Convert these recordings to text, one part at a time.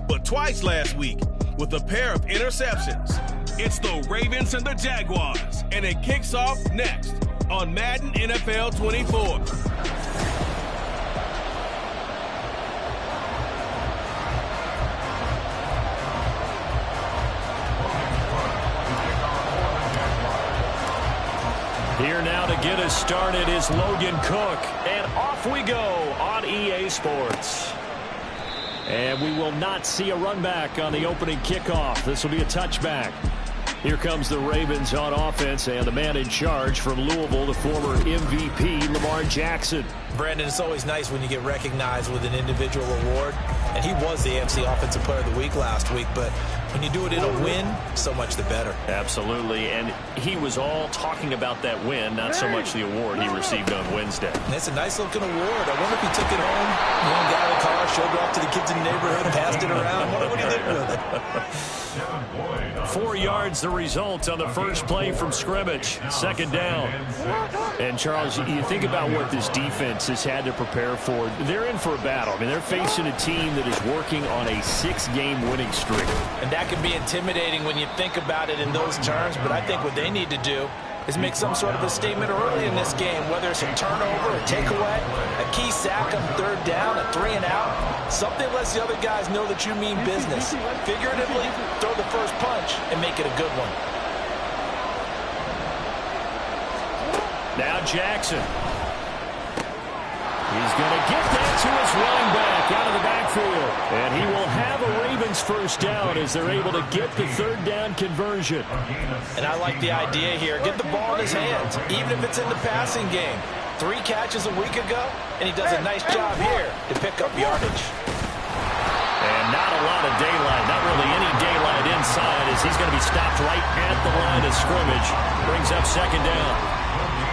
but twice last week with a pair of interceptions. It's the Ravens and the Jaguars, and it kicks off next on Madden NFL 24. Here now to get us started is Logan Cook, and off we go on EA Sports. And we will not see a run back on the opening kickoff. This will be a touchback. Here comes the Ravens on offense, and the man in charge from Louisville, the former MVP, Lamar Jackson. Brandon, it's always nice when you get recognized with an individual award, and he was the AFC Offensive Player of the Week last week, but when you do it in a win, so much the better. Absolutely, and he was all talking about that win, not so much the award he received on Wednesday. And it's a nice-looking award. I wonder if he took it home, got out of the car, showed it off to the kids in the neighborhood, passed it around. What he did with it. 4 yards the result on the first play from scrimmage. Second down. And, Charles, you think about what this defense has had to prepare for. They're in for a battle. I mean, they're facing a team that is working on a 6-game winning streak. And that can be intimidating when you think about it in those terms, but I think what they need to do is make some sort of a statement early in this game, whether it's a turnover, a takeaway, a key sack on third down, a 3-and-out. Something lets the other guys know that you mean business. Figuratively, throw the first punch and make it a good one. Now Jackson. He's going to get that to his running back out of the backfield. And he will have a Ravens first down as they're able to get the third down conversion. And I like the idea here. Get the ball in his hands, even if it's in the passing game. 3 catches a week ago, and he does a nice job here to pick up yardage. And not a lot of daylight, not really any daylight inside, as he's going to be stopped right at the line of scrimmage. Brings up second down.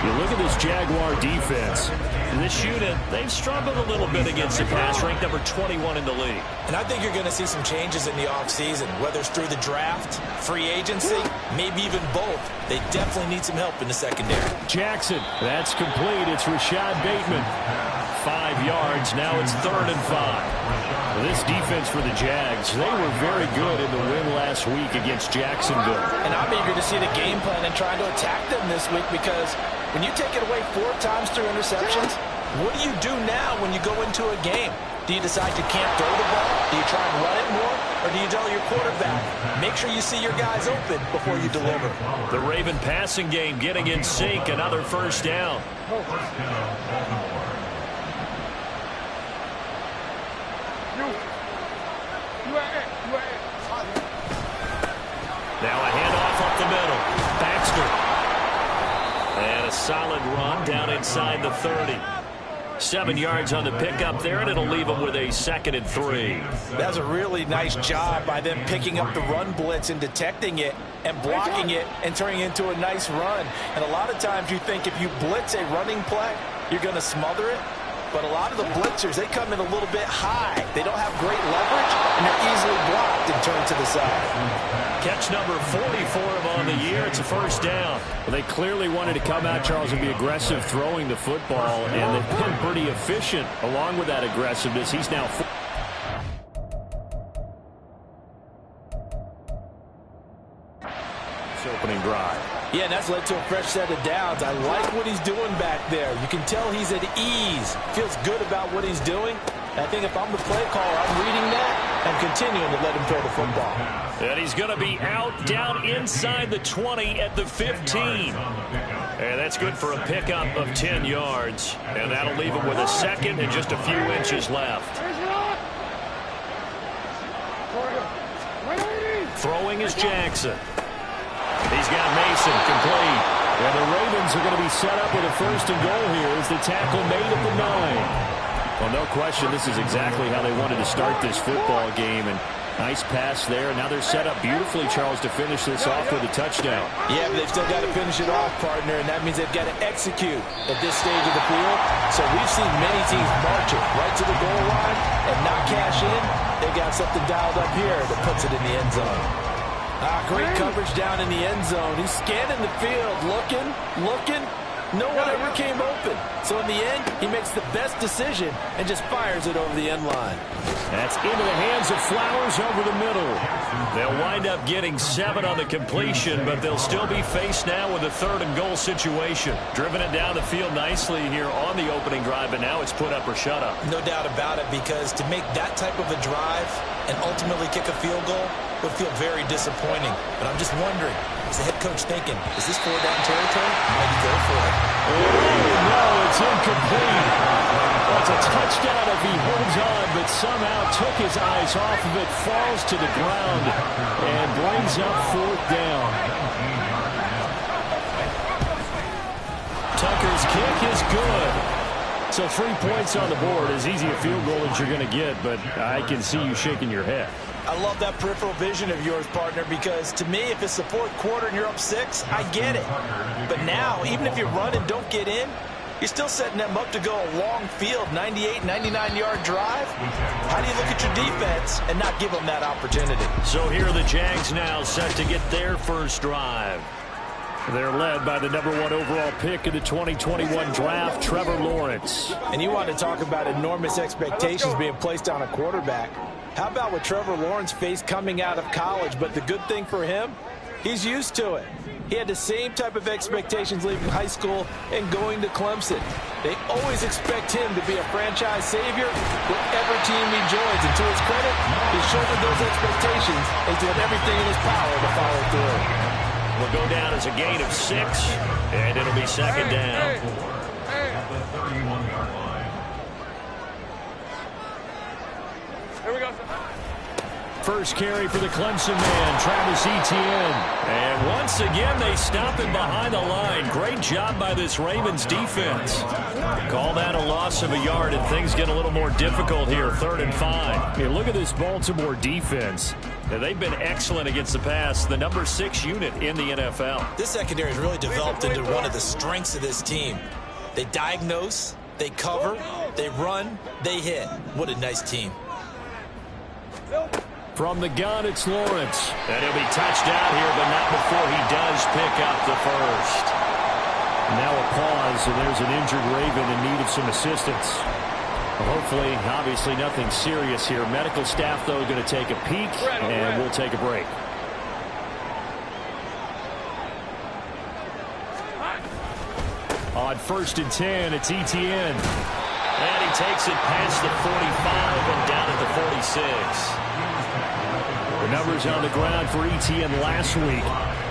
You look at this Jaguar defense. This unit, they've struggled a little bit against the pass, ranked number 21 in the league. And I think you're going to see some changes in the offseason, whether it's through the draft, free agency, maybe even both. They definitely need some help in the secondary. Jackson, that's complete. It's Rashad Bateman. 5 yards. Now it's 3rd and 5. This defense for the Jags, they were very good in the win last week against Jacksonville. And I'm eager to see the game plan and trying to attack them this week, because when you take it away 4 times through interceptions, what do you do now when you go into a game? Do you decide you can't throw the ball? Do you try and run it more? Or do you tell your quarterback, make sure you see your guys open before you deliver? The Raven passing game getting in sync. Another first down. Now a handoff up the middle. Baxter. And a solid run down inside the 30. 7 yards on the pickup there, and it'll leave them with a 2nd and 3. That's a really nice job by them picking up the run blitz and detecting it and blocking it and turning it into a nice run. And a lot of times you think if you blitz a running play, you're going to smother it. But a lot of the blitzers, they come in a little bit high. They don't have great leverage, and they're easily blocked and turned to the side. Catch number 44 on the year. It's a first down. Well, they clearly wanted to come out, Charles, and be aggressive throwing the football, and they've been pretty efficient along with that aggressiveness. He's now opening drive. Yeah, and that's led to a fresh set of downs. I like what he's doing back there. You can tell he's at ease. Feels good about what he's doing. I think if I'm the play caller, I'm reading that and continuing to let him throw the football. And he's going to be out down inside the 20 at the 15. And that's good for a pickup of 10 yards. And that'll leave him with a 2nd and just a few inches left. Throwing is Jackson. He's got Mason complete. And the Ravens are going to be set up with a 1st and goal here as the tackle made at the 9. Well, no question, this is exactly how they wanted to start this football game. And nice pass there. Now they're set up beautifully, Charles, to finish this off with a touchdown. Yeah, but they've still got to finish it off, partner, and that means they've got to execute at this stage of the field. So we've seen many teams march it right to the goal line and not cash in. They got something dialed up here that puts it in the end zone. Great coverage down in the end zone. He's scanning the field, looking, No one ever came open. So in the end, he makes the best decision and just fires it over the end line. That's into the hands of Flowers over the middle. They'll wind up getting 7 on the completion, but they'll still be faced now with a 3rd and goal situation. Driven it down the field nicely here on the opening drive, but now it's put up or shut up. No doubt about it, because to make that type of a drive and ultimately kick a field goal would feel very disappointing. But I'm just wondering, is the head coach thinking, is this 4-down territory? Might he go for it? Oh, no, it's incomplete. That's a touchdown if he holds on, but somehow took his eyes off of it, falls to the ground, and brings up 4th down. Tucker's kick is good. So 3 points on the board, as easy a field goal as you're going to get, but I can see you shaking your head. I love that peripheral vision of yours, partner, because to me, if it's the 4th quarter and you're up 6, I get it. But now, even if you run and don't get in, you're still setting them up to go a long field, 98, 99-yard drive. How do you look at your defense and not give them that opportunity? So here are the Jags now set to get their first drive. They're led by the number 1 overall pick in the 2021 draft, Trevor Lawrence. And you want to talk about enormous expectations being placed on a quarterback. How about what Trevor Lawrence faced coming out of college? But the good thing for him, he's used to it. He had the same type of expectations leaving high school and going to Clemson. They always expect him to be a franchise savior whatever team he joins. And to his credit, he shouldered those expectations and did everything in his power to follow through. Will go down as a gain of 6, and it'll be 2nd down. Here we go. First carry for the Clemson man, Travis Etienne. And once again, they stop him behind the line. Great job by this Ravens defense. Call that a loss of a yard, and things get a little more difficult here, 3rd and 5. Here, look at this Baltimore defense. Now, they've been excellent against the pass, the number 6 unit in the NFL. This secondary has really developed into one of the strengths of this team. They diagnose, they cover, they run, they hit. What a nice team. From the gun, it's Lawrence. And he'll be touched out here, but not before he does pick up the first. Now a pause, and there's an injured Raven in need of some assistance. Hopefully, obviously nothing serious here. Medical staff, though, going to take a peek, and we'll take a break. On 1st and 10, it's Etienne. And he takes it past the 45 and down at the 46. The numbers on the ground for Etienne last week.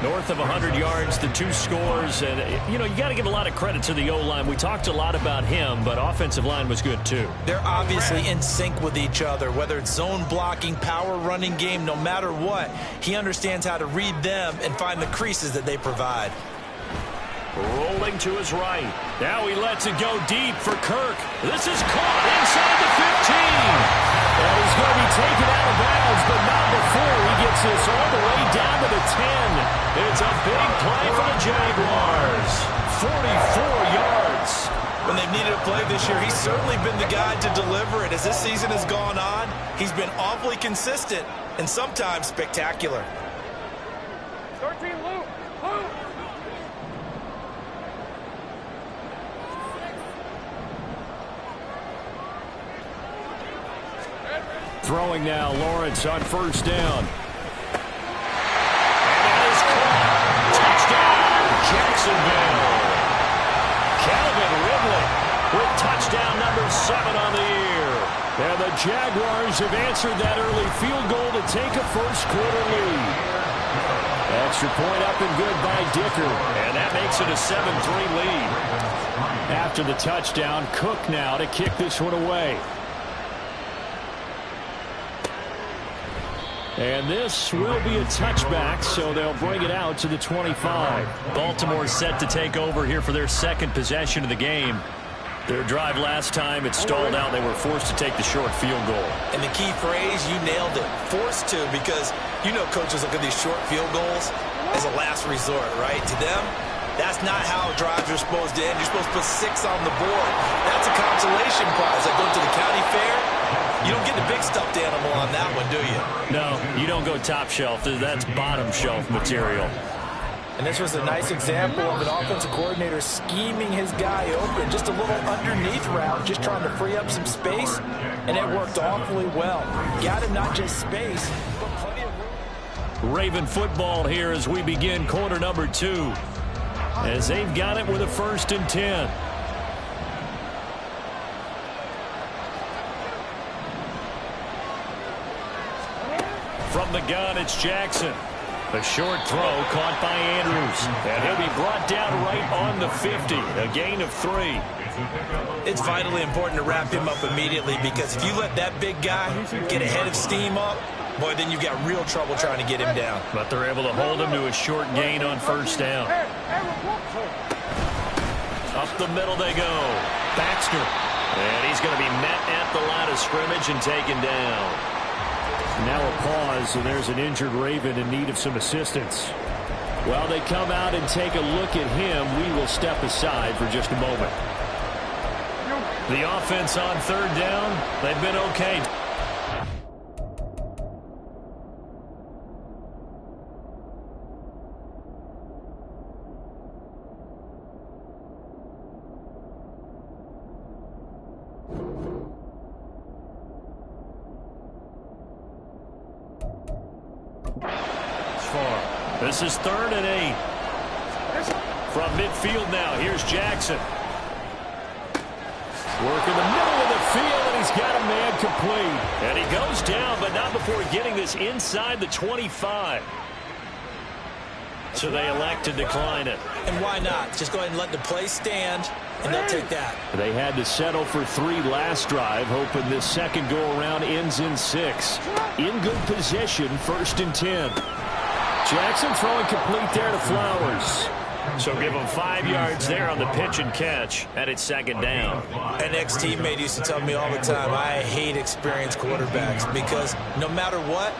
North of 100 yards, the 2 scores. And, you know, you got to give a lot of credit to the O-line. We talked a lot about him, but offensive line was good, too. They're obviously in sync with each other, whether it's zone blocking, power running game, no matter what. He understands how to read them and find the creases that they provide. Rolling to his right. Now he lets it go deep for Kirk. This is caught inside the 15. And he's going to be taken out of bounds, but not before he gets this all the way down to the 10. It's a big play for the Jaguars. 44 yards. When they've needed a play this year, he's certainly been the guy to deliver it. As this season has gone on, he's been awfully consistent and sometimes spectacular. 13, Luke. Luke. Throwing now, Lawrence on 1st down. And that is caught. Touchdown, Jacksonville. Calvin Ridley with touchdown number 7 on the year. And the Jaguars have answered that early field goal to take a 1st quarter lead. Extra point up and good by Dicker. And that makes it a 7-3 lead. After the touchdown, Cook now to kick this one away. And this will be a touchback, so they'll bring it out to the 25. Baltimore set to take over here for their 2nd possession of the game. Their drive last time, it stalled out. They were forced to take the short field goal. And the key phrase, you nailed it, forced to, because you know coaches look at these short field goals as a last resort, right? To them, that's not how drives are supposed to end. You're supposed to put 6 on the board. That's a consolation prize. Like going to the county fair. You don't get the big stuffed animal on that one, do you? No, you don't go top shelf. That's bottom shelf material. And this was a nice example of an offensive coordinator scheming his guy open. Just a little underneath route, just trying to free up some space, and it worked awfully well. Got him not just space, but plenty of room. Raven football here as we begin quarter number 2. As they've got it with a 1st and 10. From the gun, it's Jackson. A short throw caught by Andrews. And he'll be brought down right on the 50. A gain of 3. It's vitally important to wrap him up immediately, because if you let that big guy get a head of steam up, boy, then you've got real trouble trying to get him down. But they're able to hold him to a short gain on 1st down. Up the middle they go. Baxter. And he's going to be met at the line of scrimmage and taken down. Now a pause, and there's an injured Raven in need of some assistance. While they come out and take a look at him, we will step aside for just a moment. The offense on 3rd down, they've been okay. This is 3rd and 8. From midfield now, here's Jackson. Work in the middle of the field, and he's got a man complete. And he goes down, but not before getting this inside the 25. So they elect to decline it. And why not? Just go ahead and let the play stand, and they'll take that. They had to settle for 3 last drive, hoping this second go-around ends in 6. In good position, 1st and 10. Jackson throwing complete there to Flowers. So give him 5 yards there on the pitch and catch, and it's 2nd down. An ex-teammate used to tell me all the time, I hate experienced quarterbacks, because no matter what,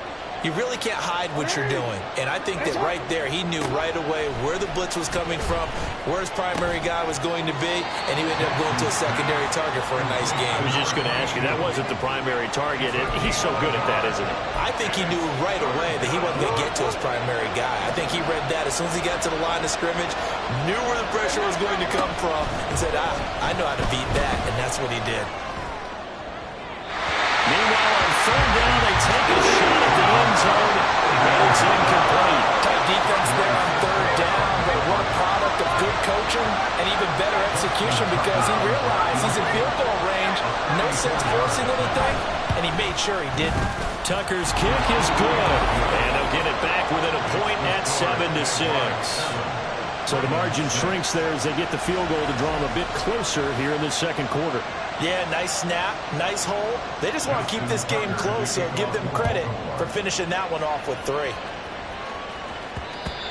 you really can't hide what you're doing. And I think that right there, he knew right away where the blitz was coming from, where his primary guy was going to be, and he ended up going to a secondary target for a nice game. I was just going to ask you, that wasn't the primary target. He's so good at that, isn't he? I think he knew right away that he wasn't going to get to his primary guy. I think he read that as soon as he got to the line of scrimmage, knew where the pressure was going to come from, and said, I know how to beat that, and that's what he did. Meanwhile, on 3rd down, they take a shot at the end zone, and it's incomplete. Tight defense there on 3rd down, but what a product of good coaching and even better execution, because he realized he's in field goal range, no sense forcing anything, and he made sure he didn't. Tucker's kick is good, and they'll get it back within a point at 7-6. So the margin shrinks there as they get the field goal to draw them a bit closer here in the 2nd quarter. Yeah, nice snap, nice hole. They just want to keep this game close, so give them credit for finishing that one off with 3.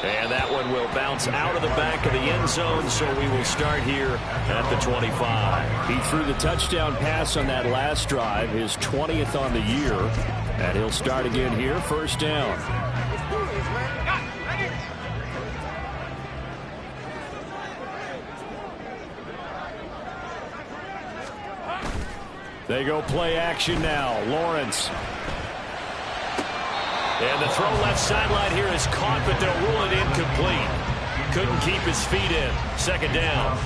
And that one will bounce out of the back of the end zone, so we will start here at the 25. He threw the touchdown pass on that last drive, his 20th on the year, and he'll start again here, 1st down. They go play action now. Lawrence. And the throw left sideline here is caught, but they'll rule it incomplete. Couldn't keep his feet in. 2nd down.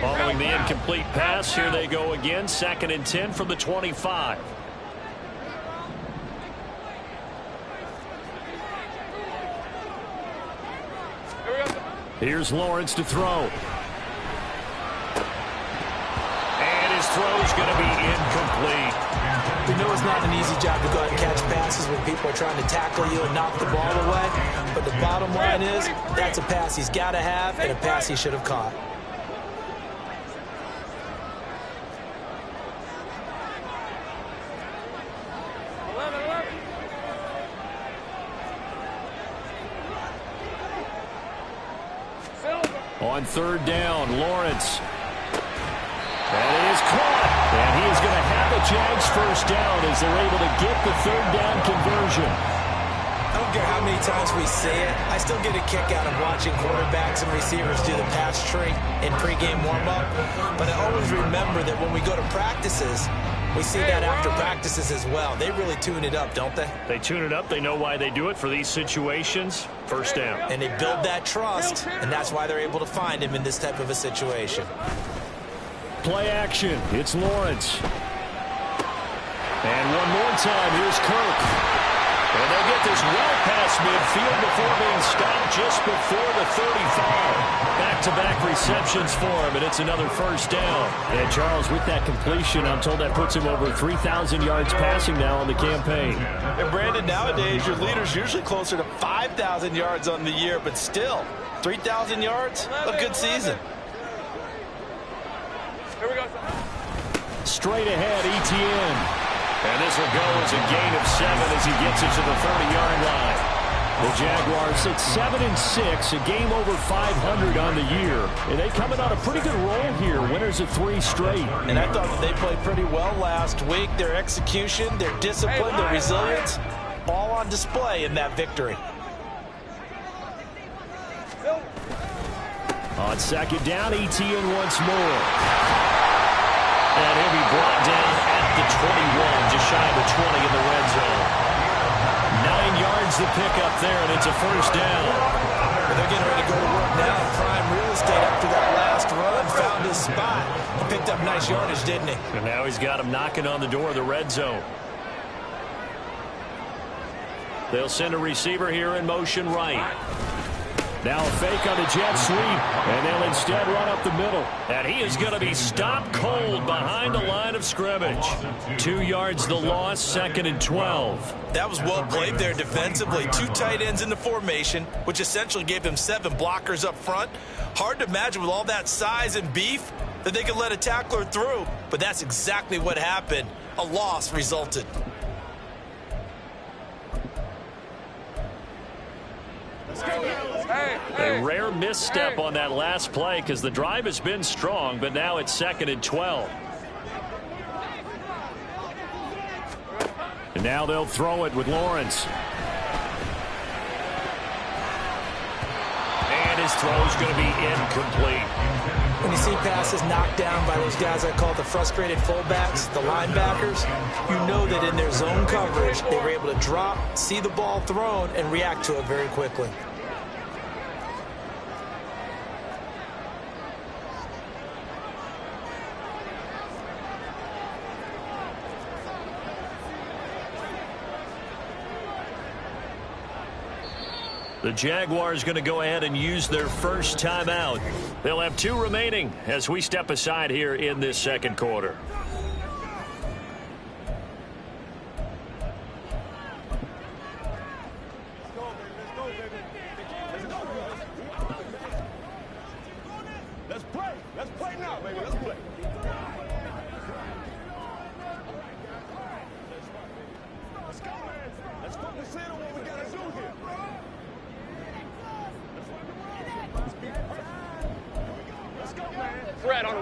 Following the incomplete pass, here they go again. 2nd and 10 from the 25. Here's Lawrence to throw. And his throw's going to be incomplete. We know it's not an easy job to go out and catch passes when people are trying to tackle you and knock the ball away. But the bottom line is, that's a pass he's got to have and a pass he should have caught. On 3rd down, Lawrence. And it is caught. And he is going to have a Jags 1st down as they're able to get the 3rd down conversion. I don't care how many times we say it, I still get a kick out of watching quarterbacks and receivers do the pass tree in pregame warm-up. But I always remember that when we go to practices, We see that after practices as well. They really tune it up, don't they? They tune it up. They know why they do it for these situations. First down. And they build that trust, and that's why they're able to find him in this type of a situation. Play action. It's Lawrence. And one more time, here's Kirk. And they get this well past midfield before being stopped just before the 35. Back-to-back receptions for him, and it's another first down. And Charles, with that completion, I'm told that puts him over 3,000 yards passing now on the campaign. And Brandon, nowadays, your leader's usually closer to 5,000 yards on the year, but still, 3,000 yards, a good season. Here we go. Straight ahead, ETN. And this will go as a gain of 7 as he gets it to the 30-yard line. The Jaguars at 7-6, a game over 500 on the year. And they coming on a pretty good roll here, winners of 3 straight. And I thought that they played pretty well last week. Their execution, their discipline, their resilience, all on display in that victory. On second down, ETN once more. And he'll be brought down at the 21, just shy of the 20 in the red zone. 9 yards to pick up there, and it's a first down. Well, they're getting ready to go to work now. Prime real estate after that last run. Found his spot. He picked up nice yardage, didn't he? And now he's got him knocking on the door of the red zone. They'll send a receiver here in motion right. Now a fake on the jet sweep, and they'll instead run up the middle. And he is going to be stopped cold behind the line of scrimmage. 2 yards the loss, 2nd and 12. That was well played there defensively. 2 tight ends in the formation, which essentially gave them 7 blockers up front. Hard to imagine with all that size and beef that they could let a tackler through, but that's exactly what happened. A loss resulted. A rare misstep on that last play because the drive has been strong, but now it's 2nd and 12. And now they'll throw it with Lawrence. And his throw's going to be incomplete. When you see passes knocked down by those guys I call the frustrated fullbacks, the linebackers, you know that in their zone coverage, they were able to drop, see the ball thrown, and react to it very quickly. The Jaguars going to go ahead and use their first timeout. They'll have 2 remaining as we step aside here in this second quarter. Let's play. Let's play now, baby. Let's play. Let's go, man. Let's focus in on what we got to do here.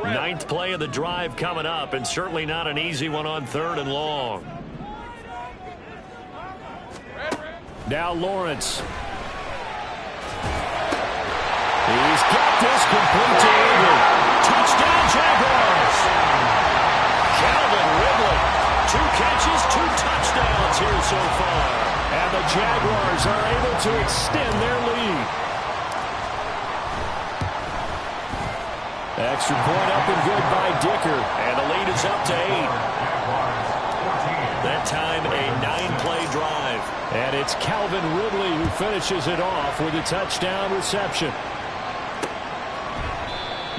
Ninth play of the drive coming up, and certainly not an easy one on 3rd and long. Now Lawrence. He's got this complete to Ingram. Touchdown Jaguars. Calvin Ridley. 2 catches, 2 touchdowns here so far. And the Jaguars are able to extend their lead. Extra point up and good by Dicker. And the lead is up to 8. That time a 9-play drive. And it's Calvin Ridley who finishes it off with a touchdown reception.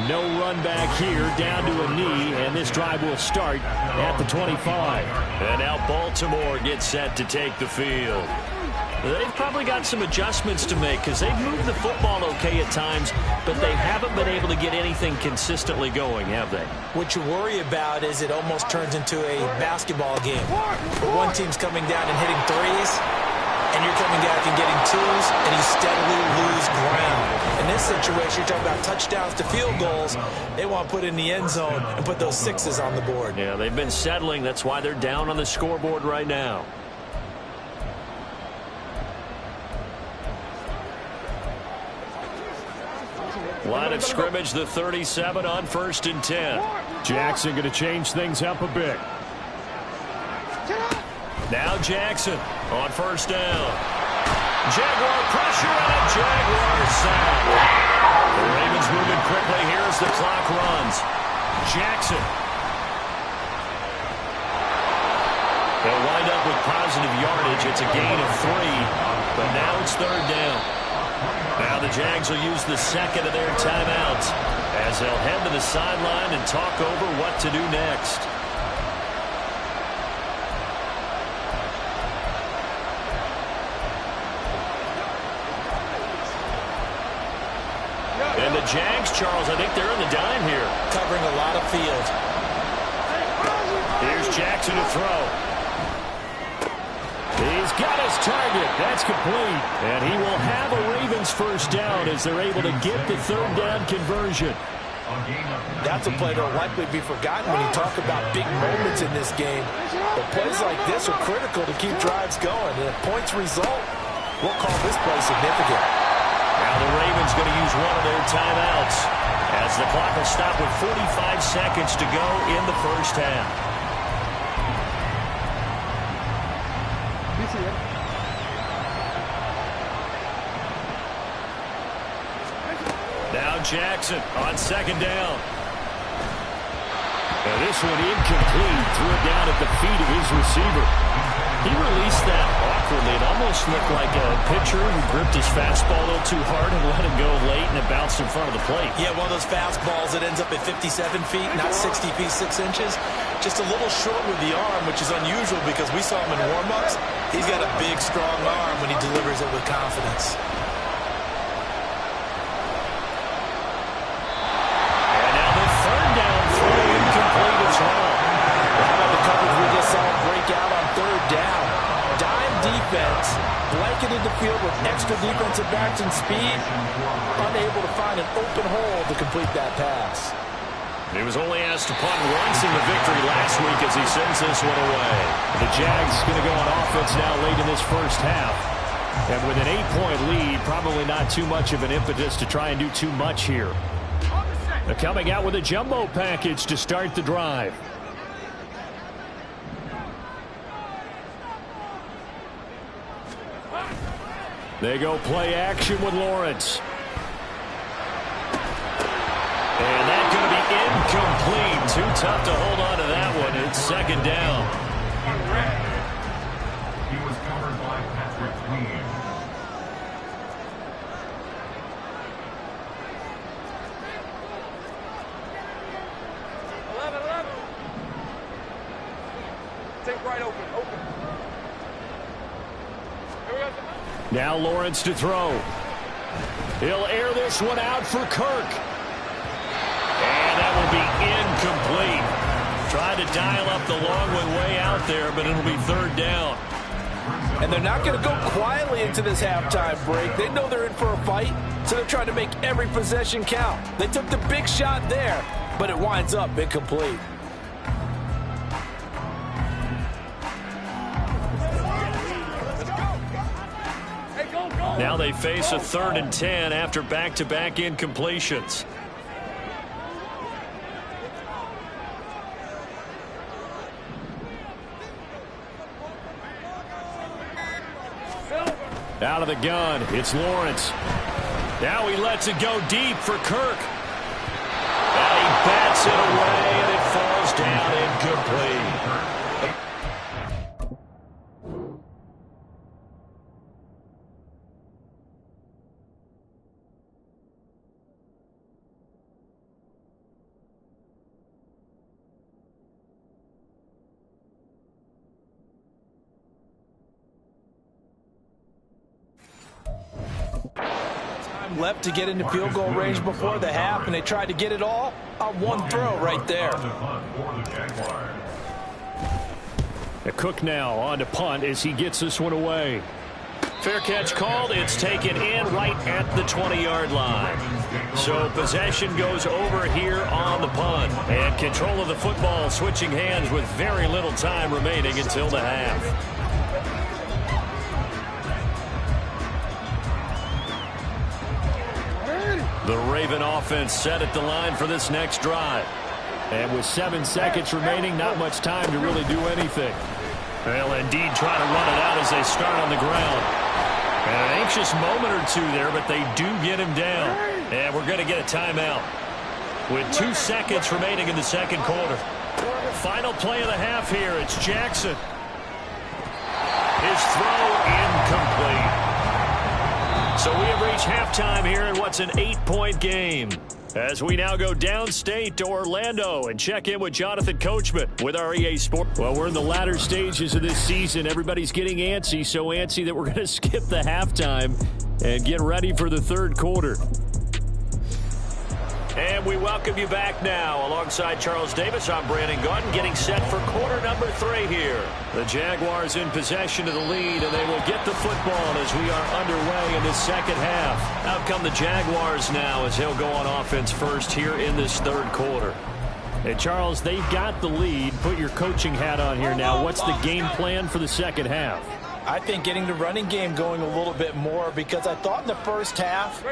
No run back here, down to a knee, and this drive will start at the 25. And now Baltimore gets set to take the field. They've probably got some adjustments to make because they've moved the football okay at times, but they haven't been able to get anything consistently going, have they? What you worry about is it almost turns into a basketball game. Where one team's coming down and hitting threes, and you're coming back and getting twos, and you steadily lose ground. In this situation, you're talking about touchdowns to field goals. They want to put in the end zone and put those 6s on the board. Yeah, they've been settling. That's why they're down on the scoreboard right now. Line of scrimmage, the 37 on 1st and 10. Jackson going to change things up a bit. Now Jackson on first down. Jaguar pressure and a Jaguar sack. The Ravens moving quickly here as the clock runs. Jackson. They'll wind up with positive yardage. It's a gain of 3, but now it's third down. Now the Jags will use the second of their timeouts as they'll head to the sideline and talk over what to do next. And the Jags, Charles, I think they're in the dime here. Covering a lot of field. Here's Jackson to throw. He's got his target. That's complete. And he will have a Ravens first down as they're able to get the third down conversion. That's a play that will likely be forgotten when you talk about big moments in this game. But plays like this are critical to keep drives going. And if points result, we'll call this play significant. Now the Ravens going to use one of their timeouts as the clock will stop with 45 seconds to go in the first half. Now Jackson on second down. And this one incomplete. Threw it down at the feet of his receiver. He released that awkwardly. It almost looked like a pitcher who gripped his fastball a little too hard and let it go late, and it bounced in front of the plate. Yeah, one of those fastballs that ends up at 57 feet, not 60 feet, 6 inches. Just a little short with the arm, which is unusual because we saw him in warm-ups. He's got a big, strong arm when he delivers it with confidence. And now the third down throw incomplete as well. How about the coverage we just saw break out on third down? Dime defense, blanketed the field with extra defensive backs and speed, unable to find an open hole to complete that pass. He was only asked to punt once in the victory last week as he sends this one away. The Jags going to go on offense now late in this first half. And with an 8-point lead, probably not too much of an impetus to try and do too much here. They're coming out with a jumbo package to start the drive. They go play action with Lawrence. And that's going to be incomplete. Too tough to hold on to that one. It's second down. He was covered by Patrick Queen. Take right open. Now Lawrence to throw. He'll air this one out for Kirk. And that will be incomplete. Tried to dial up the long one way out there, but it'll be third down. And they're not going to go quietly into this halftime break. They know they're in for a fight, so they're trying to make every possession count. They took the big shot there, but it winds up incomplete. Now they face a 3rd and 10 after back-to-back incompletions. Out of the gun, it's Lawrence. Now he lets it go deep for Kirk. And he bats it away, and it falls down incomplete. Left to get into field goal range before the half, and they tried to get it all on one throw right there. The Cook now on to punt as he gets this one away. Fair catch called. It's taken in right at the 20-yard line. So possession goes over here on the punt. And control of the football switching hands with very little time remaining until the half. The Raven offense set at the line for this next drive. And with 7 seconds remaining, not much time to really do anything. Well, indeed, trying to run it out as they start on the ground. An anxious moment or two there, but they do get him down. And we're going to get a timeout with 2 seconds remaining in the second quarter. Final play of the half here. It's Jackson. His throw incomplete. So we have reached halftime here in what's an 8-point game. As we now go downstate to Orlando and check in with Jonathan Coachman with our EA Sports. Well, we're in the latter stages of this season. Everybody's getting antsy, so antsy that we're going to skip the halftime and get ready for the third quarter. And we welcome you back now. Alongside Charles Davis, I'm Brandon Gaudin, getting set for quarter number 3 here. The Jaguars in possession of the lead, and they will get the football as we are underway in this second half. Out come the Jaguars now as they'll go on offense first here in this third quarter. And Charles, they've got the lead. Put your coaching hat on here now. What's the game plan for the second half? I think getting the running game going a little bit more, because I thought in the first half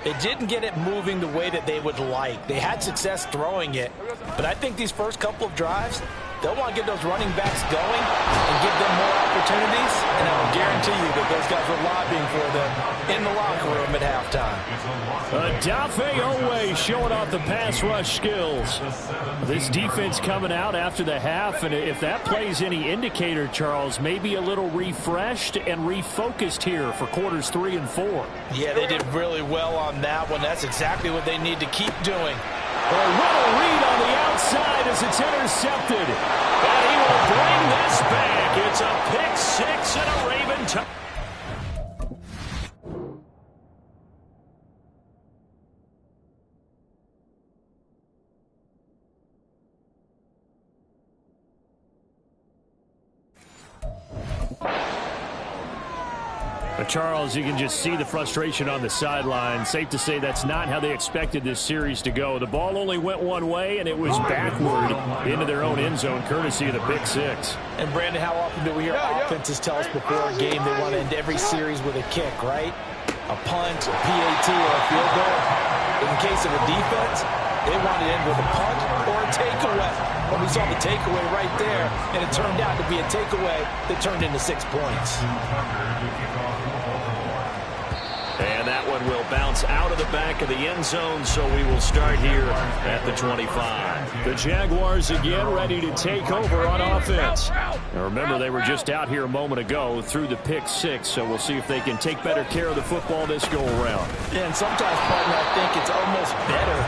they didn't get it moving the way that they would like. They had success throwing it, but I think these first couple of drives, they'll want to get those running backs going and give them more opportunities, and I will guarantee you that those guys were lobbying for them in the locker room at halftime. Dafe Owe showing off the pass rush skills. This defense coming out after the half, and if that plays any indicator, Charles, maybe a little refreshed and refocused here for quarters 3 and 4. Yeah, they did really well on that one. That's exactly what they need to keep doing. Well, what a read on the outside as it's intercepted. And he will bring this back. It's a pick 6 and a Raven touchdown. Charles, you can just see the frustration on the sideline. Safe to say that's not how they expected this series to go. The ball only went one way, and it was backward into their own end zone, courtesy of the pick 6. And, Brandon, how often do we hear offenses tell us before a game they want to end every series with a kick, right? A punt, a PAT, or a field goal. In the case of a defense, they want to end with a punt or a takeaway. And we saw the takeaway right there, and it turned out to be a takeaway that turned into 6 points. And that one will bounce out of the back of the end zone, so we will start here at the 25. The Jaguars again ready to take over on offense. Now remember, they were just out here a moment ago through the pick 6, so we'll see if they can take better care of the football this go-around. Yeah, and sometimes, partner, I think it's almost better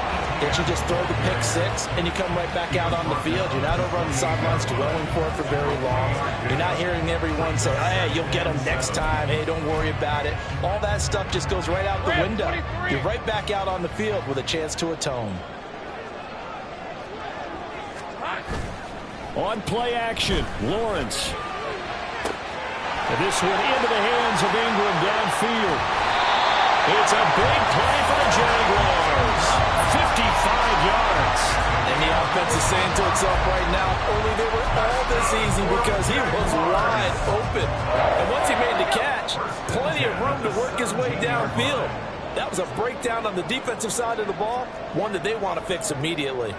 that you just throw the pick 6 and you come right back out on the field. You're not over on the sidelines dwelling for it for very long. You're not hearing everyone say, hey, you'll get them next time. Hey, don't worry about it. All that stuff just goes right out the window. You're right back out on the field with a chance to atone. On play action, Lawrence. And this one into the hands of Ingram downfield. It's a big play for the Jaguars. 55 yards. And the offense is saying to itself right now, only they were all this easy because he was wide open. And once he made the catch, plenty of room to work his way downfield. That was a breakdown on the defensive side of the ball, one that they want to fix immediately.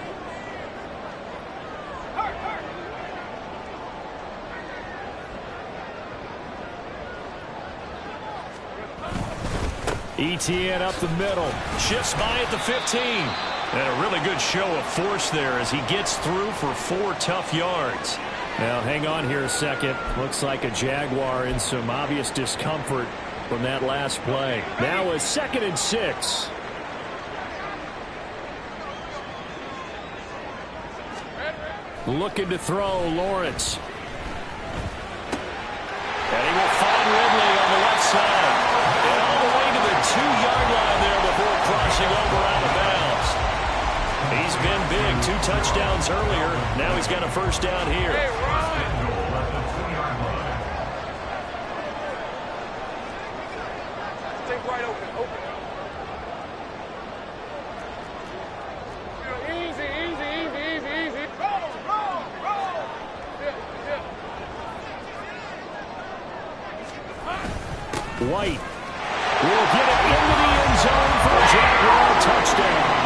ETN up the middle. Shifts by at the 15. And a really good show of force there as he gets through for 4 tough yards. Now, hang on here a second. Looks like a Jaguar in some obvious discomfort from that last play. Now a 2nd and 6. Looking to throw, Lawrence. And he will find Ridley on the left side. And all the way to the 2-yard line there before crossing over out of bounds. He's been big. 2 touchdowns earlier. Now he's got a first down here. Hey, Ron. Take wide open. Easy, easy, easy, easy, easy. Roll. White will get it into the end zone for a Jaguar touchdown.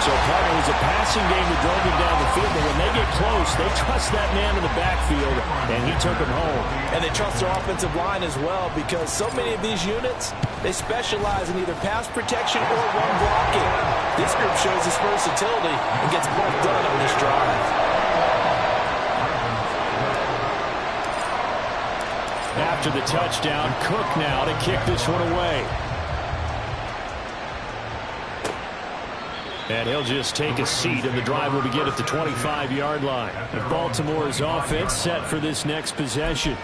So, partner, it was a passing game that drove him down the field, but when they get close, they trust that man in the backfield, and he took him home. And they trust their offensive line as well, because so many of these units, they specialize in either pass protection or run blocking. This group shows its versatility and gets both done on this drive. After the touchdown, Cook now to kick this one away. And he'll just take a seat, and the drive will begin at the 25-yard line. And Baltimore's offense set for this next possession.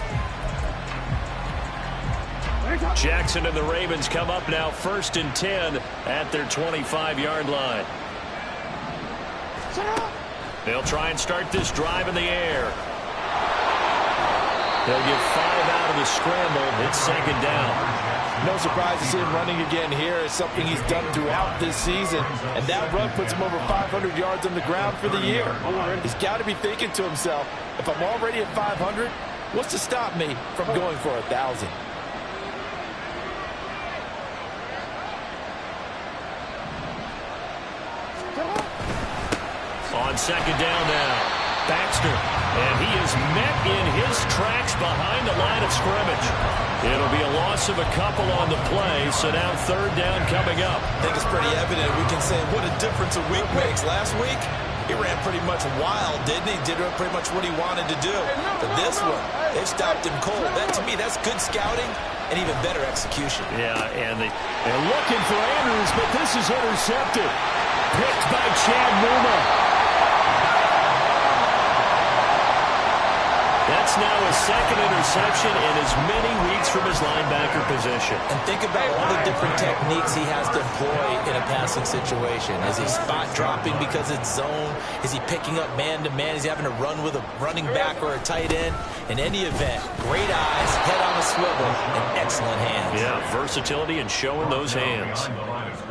Jackson and the Ravens come up now 1st and 10 at their 25-yard line. They'll try and start this drive in the air. They'll get 5 out of the scramble. It's 2nd down. No surprise to see him running again here. It's something he's done throughout this season. And that run puts him over 500 yards on the ground for the year. He's got to be thinking to himself, if I'm already at 500, what's to stop me from going for 1,000? On 2nd down now, Baxter, and he is met in his tracks behind the line of scrimmage. It'll be a loss of a couple on the play, so now 3rd down coming up. I think it's pretty evident. We can say what a difference a week makes. Last week, he ran pretty much wild, didn't he? Did pretty much what he wanted to do. But this one, they've stopped him cold. That, to me, that's good scouting and even better execution. Yeah, and they're looking for Andrews, but this is intercepted. Picked by Chad Muma. That's now his 2nd interception in as many weeks from his linebacker position. And think about all the different techniques he has to employ in a passing situation. Is he spot dropping because it's zone? Is he picking up man-to-man? Is he having to run with a running back or a tight end? In any event, great eyes, head on a swivel, and excellent hands. Yeah, versatility and showing those hands.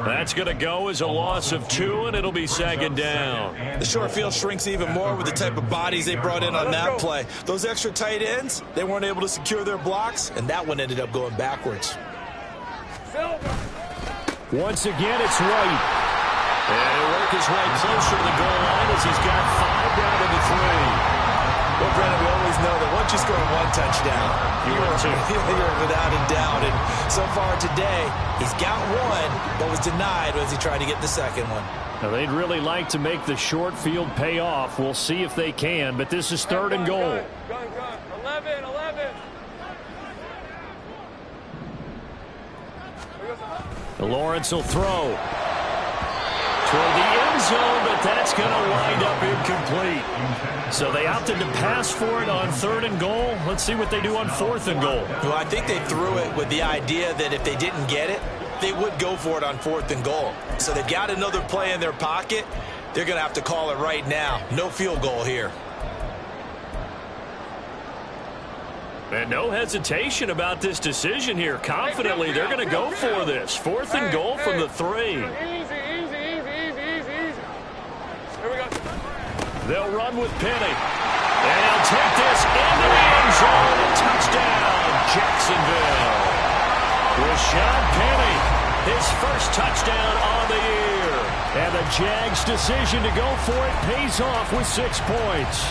That's going to go as a loss of 2, and it'll be 2nd down. The short field shrinks even more with the type of bodies they brought in on that play. Those extra tight ends, they weren't able to secure their blocks, and that one ended up going backwards. Once again, it's White. And he'll work his way closer to the goal line as he's got 5 down to the 3. Well, Brandon, we always know that once you score 1 touchdown, you're without a doubt. And so far today, he's got 1, but was denied as he tried to get the 2nd one. Now, they'd really like to make the short field pay off. We'll see if they can, but this is 3rd and goal. 11. Lawrence will throw toward the end zone, but that's going to wind up incomplete. So they opted to pass for it on 3rd and goal. Let's see what they do on 4th and goal. Well, I think they threw it with the idea that if they didn't get it, they would go for it on 4th and goal. So they've got another play in their pocket. They're going to have to call it right now. No field goal here. And no hesitation about this decision here. Confidently, they're going to go for this. 4th and goal from the 3. Easy. Here we go. They'll run with Penny. And he'll take this into the end zone. Touchdown, Jacksonville. Rashad Penny, his first touchdown on the year. And the Jags' decision to go for it pays off with 6 points.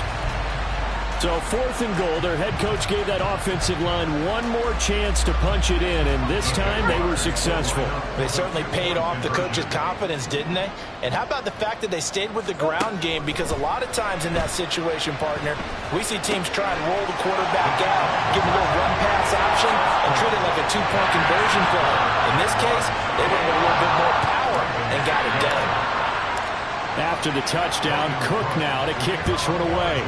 So 4th and goal, their head coach gave that offensive line one more chance to punch it in, and this time they were successful. They certainly paid off the coach's confidence, didn't they? And how about the fact that they stayed with the ground game? Because a lot of times in that situation, partner, we see teams try and roll the quarterback out, give him a little run-pass option, and treat it like a 2-point conversion play. In this case, they went with a little bit more power and got it done. After the touchdown, Cook now to kick this one away.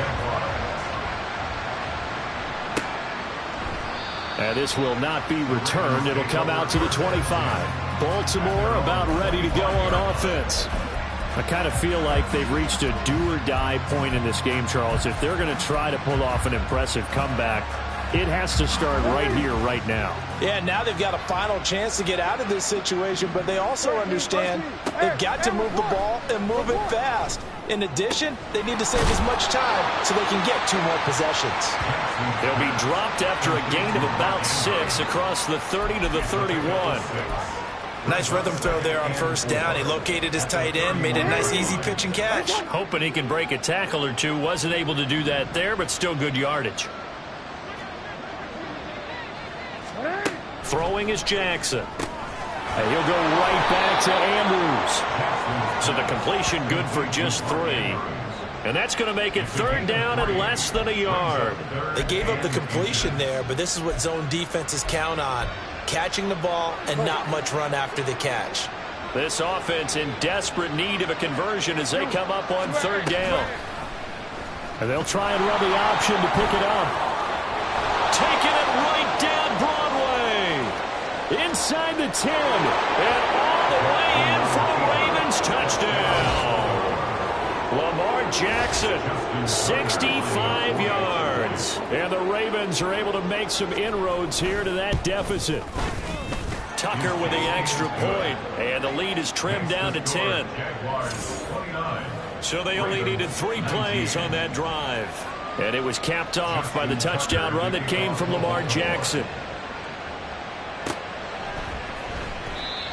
And this will not be returned. It'll come out to the 25. Baltimore about ready to go on offense. I kind of feel like they've reached a do-or-die point in this game, Charles. If they're going to try to pull off an impressive comeback, it has to start right here, right now. Yeah, now they've got a final chance to get out of this situation, but they also understand they've got to move the ball and move it fast. In addition, they need to save as much time so they can get 2 more possessions. They'll be dropped after a gain of about 6 across the 30 to the 31. Nice rhythm throw there on first down. He located his tight end, made a nice easy pitch and catch. Hoping he can break a tackle or two. Wasn't able to do that there, but still good yardage. Throwing is Jackson. And he'll go right back to Andrews. So the completion good for just 3. And that's going to make it 3rd down and less than a yard. They gave up the completion there, but this is what zone defenses count on. Catching the ball and not much run after the catch. This offense in desperate need of a conversion as they come up on 3rd down. And they'll try and run the option to pick it up. Taking it right down Broadway. Inside the 10. And all the way in for the Ravens touchdown. Lamar Jackson, 65 yards. And the Ravens are able to make some inroads here to that deficit. Tucker with the extra point, and the lead is trimmed down to 10. So they only needed 3 plays on that drive. And it was capped off by the touchdown run that came from Lamar Jackson.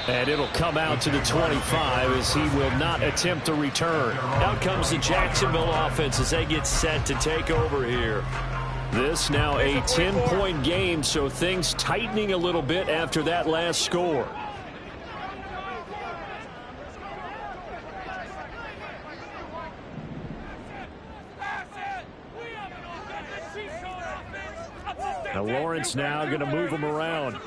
And it'll come out to the 25 as he will not attempt to return. Out comes the Jacksonville offense as they get set to take over here. This now a 10-point game, so things tightening a little bit after that last score. Now Lawrence now going to move him around.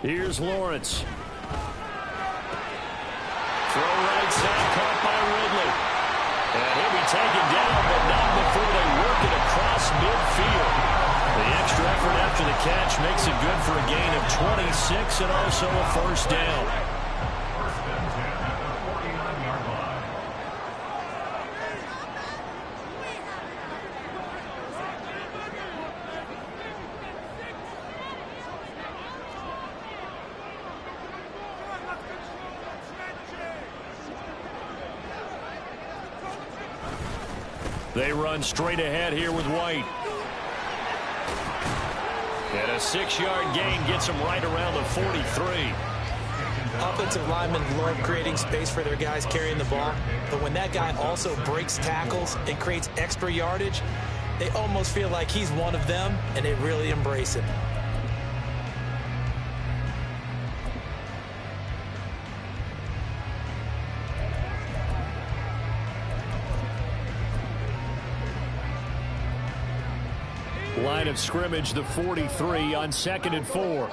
Here's Lawrence. Throw right side, caught by Ridley. And he'll be taken down, but not before they work it across midfield. The extra effort after the catch makes it good for a gain of 26 and also a 1st down. They run straight ahead here with White. And a 6-yard gain gets them right around the 43. Offensive linemen love creating space for their guys carrying the ball, but when that guy also breaks tackles and creates extra yardage, they almost feel like he's one of them, and they really embrace it. Line of scrimmage, the 43 on 2nd and 4.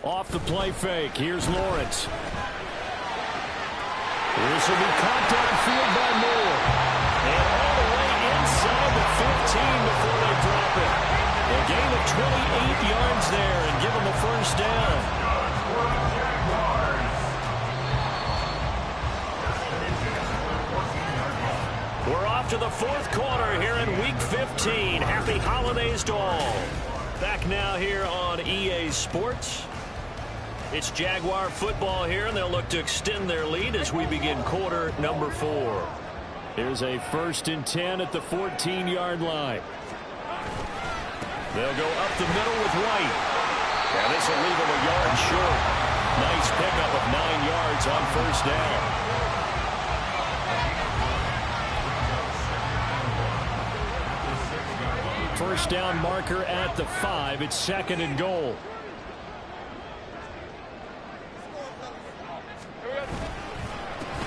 Off the play fake. Here's Lawrence. This will be caught downfield by Moore. And all the way inside the 15 before they drop it. A gain of 28 yards there and give them a 1st down. We're off to the 4th quarter here in Week 15. Happy holidays to all. Back now here on EA Sports. It's Jaguar football here, and they'll look to extend their lead as we begin quarter number 4. Here's a 1st and 10 at the 14-yard line. They'll go up the middle with White. And this will leave them a yard short. Nice pickup of 9 yards on 1st down. First down marker at the 5. It's 2nd and goal.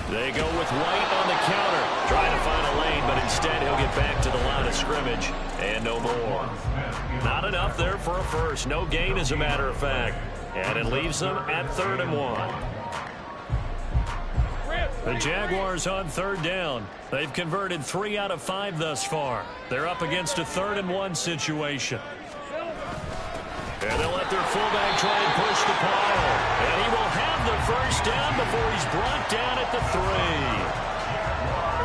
They go with White on the counter. Trying to find a lane, but instead he'll get back to the line of scrimmage. And no more. Not enough there for a 1st. No gain, as a matter of fact. And it leaves them at 3rd and 1. The Jaguars on 3rd down. They've converted 3 out of 5 thus far. They're up against a 3rd and 1 situation. And they'll let their fullback try and push the pile. And he will have the 1st down before he's brought down at the 3.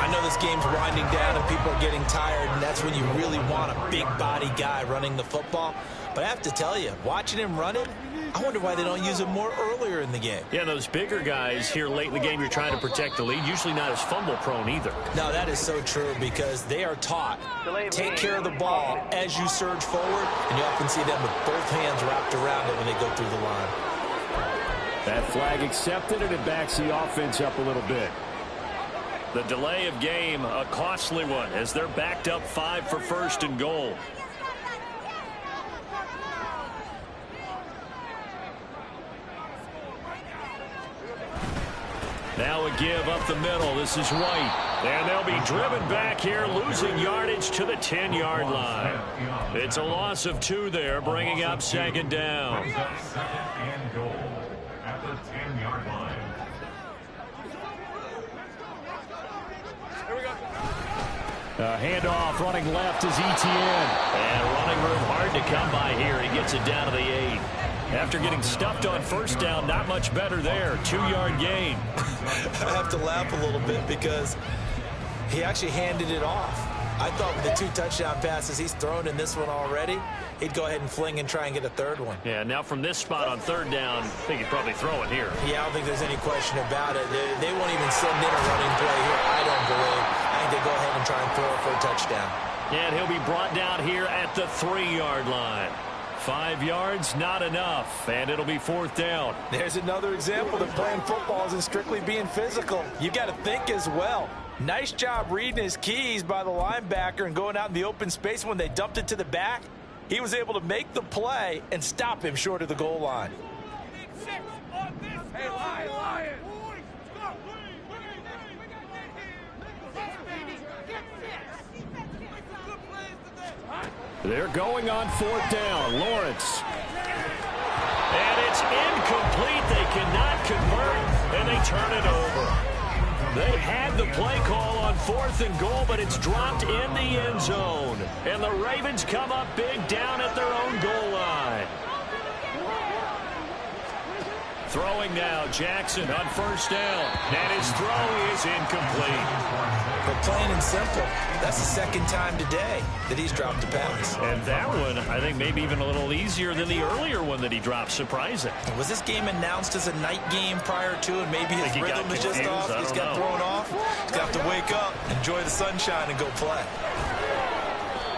I know this game's winding down and people are getting tired, and that's when you really want a big body guy running the football. But I have to tell you, watching him run it, I wonder why they don't use him more earlier in the game. Yeah, those bigger guys here late in the game, you're trying to protect the lead, usually not as fumble prone either. No, that is so true because they are taught, take care of the ball as you surge forward, and you often see them with both hands wrapped around it when they go through the line. That flag accepted, and it backs the offense up a little bit. The delay of game, a costly one, as they're backed up 5 for first and goal. Now a give up the middle. This is White. And they'll be driven back here, losing yardage to the 10-yard line. It's a loss of 2 there, bringing up second down. Second and goal at the 10-yard line. Handoff running left is Etienne. And running room hard to come by here. He gets it down to the 8. After getting stuffed on first down, not much better there. 2-yard gain. I have to laugh a little bit because he actually handed it off. I thought with the 2 touchdown passes he's thrown in this one already, he'd go ahead and fling and try and get a third one. Yeah, now from this spot on third down, I think he'd probably throw it here. Yeah, I don't think there's any question about it. They won't even send in a running play here, I don't believe. I think they go ahead and try and throw it for a touchdown. And he'll be brought down here at the 3-yard line. 5 yards, not enough, and it'll be 4th down. There's another example that playing football isn't strictly being physical. You've got to think as well. Nice job reading his keys by the linebacker and going out in the open space. When they dumped it to the back, he was able to make the play and stop him short of the goal line. Hey, Lion! They're going on 4th down. Lawrence. And it's incomplete. They cannot convert, and they turn it over. They had the play call on 4th and goal, but it's dropped in the end zone. And the Ravens come up big down at their own goal line. Throwing now, Jackson on first down. And his throw is incomplete. But plain and simple, that's the second time today that he's dropped a pass. And that one, I think, maybe even a little easier than the earlier one that he dropped. Surprising. Was this game announced as a night game prior to, and maybe his rhythm is just off? He's got thrown off. He's got to wake up, enjoy the sunshine, and go play.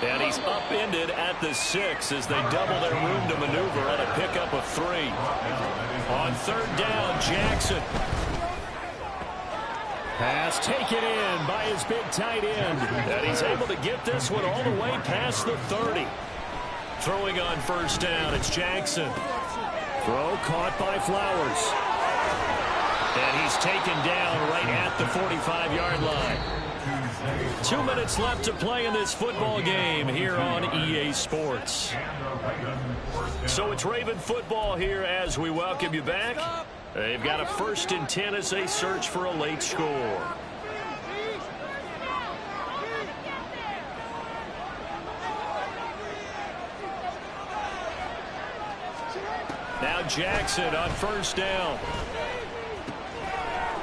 And he's upended at the 6 as they double their room to maneuver on a pickup of 3. On third down, Jackson. Pass taken in by his big tight end. And he's able to get this one all the way past the 30. Throwing on first down, it's Jackson. Throw caught by Flowers. And he's taken down right at the 45-yard line. 2 minutes left to play in this football game here on EA Sports. So it's Raven football here as we welcome you back. They've got a 1st and 10 as they search for a late score. Now Jackson on first down.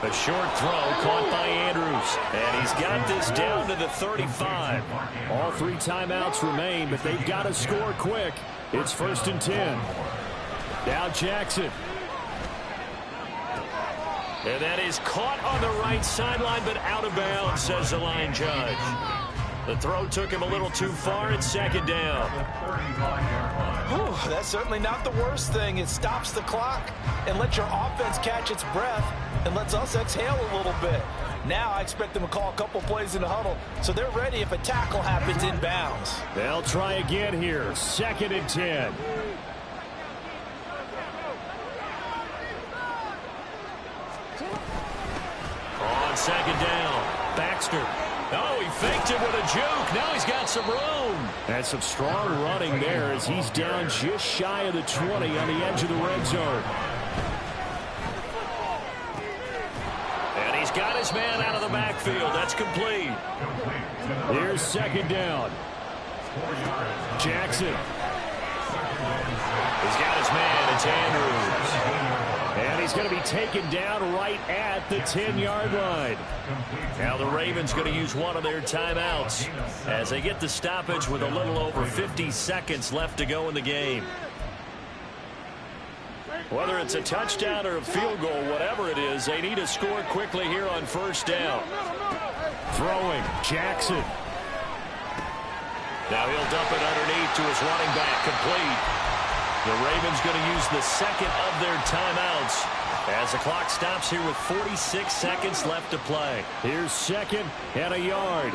A short throw caught by Andrews. And he's got this down to the 35. All 3 timeouts remain, but they've got to score quick. It's 1st and 10. Now Jackson. And that is caught on the right sideline, but out of bounds, says the line judge. The throw took him a little too far. It's 2nd down. Whew, that's certainly not the worst thing. It stops the clock and lets your offense catch its breath and lets us exhale a little bit. Now I expect them to call a couple plays in the huddle, so they're ready if a tackle happens in bounds. They'll try again here. 2nd and 10. On 2nd down, Baxter. Oh, he faked it with a juke. Now he's got some room. And some strong running there as he's down just shy of the 20 on the edge of the red zone. And he's got his man out of the backfield. That's complete. Here's 2nd down. Jackson. He's got his man. It's Andrews. And he's going to be taken down right at the 10-yard line. Now the Ravens going to use one of their timeouts as they get the stoppage with a little over 50 seconds left to go in the game. Whether it's a touchdown or a field goal, whatever it is, they need to score quickly here on first down. Throwing, Jackson. Now he'll dump it underneath to his running back, complete. The Ravens going to use the second of their timeouts as the clock stops here with 46 seconds left to play. Here's second and a yard.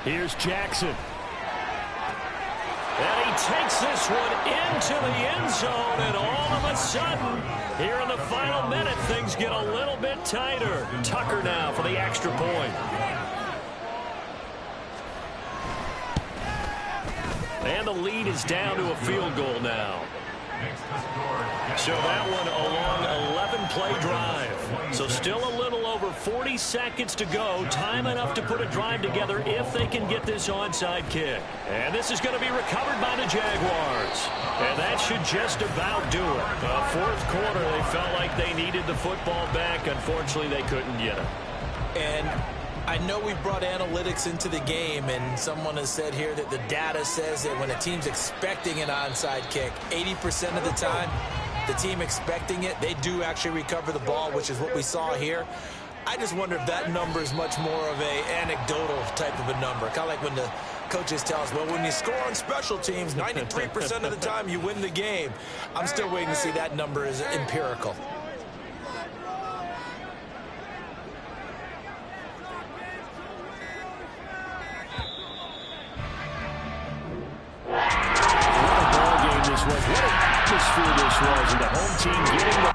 Here's Jackson. And he takes this one into the end zone, and all of a sudden, here in the final minute, things get a little bit tighter. Tucker now for the extra point. And the lead is down to a field goal now. So that one a long 11-play drive. So still a little over 40 seconds to go. Time enough to put a drive together if they can get this onside kick. And this is going to be recovered by the Jaguars. And that should just about do it. Fourth quarter, they felt like they needed the football back. Unfortunately, they couldn't get it. And I know we've brought analytics into the game, and someone has said here that the data says that when a team's expecting an onside kick, 80% of the time, the team expecting it, they do actually recover the ball, which is what we saw here. I just wonder if that number is much more of a anecdotal type of a number. Kind of like when the coaches tell us, well, when you score on special teams, 93% of the time you win the game. I'm still waiting to see that number is empirical. What an atmosphere this was, and the home team getting the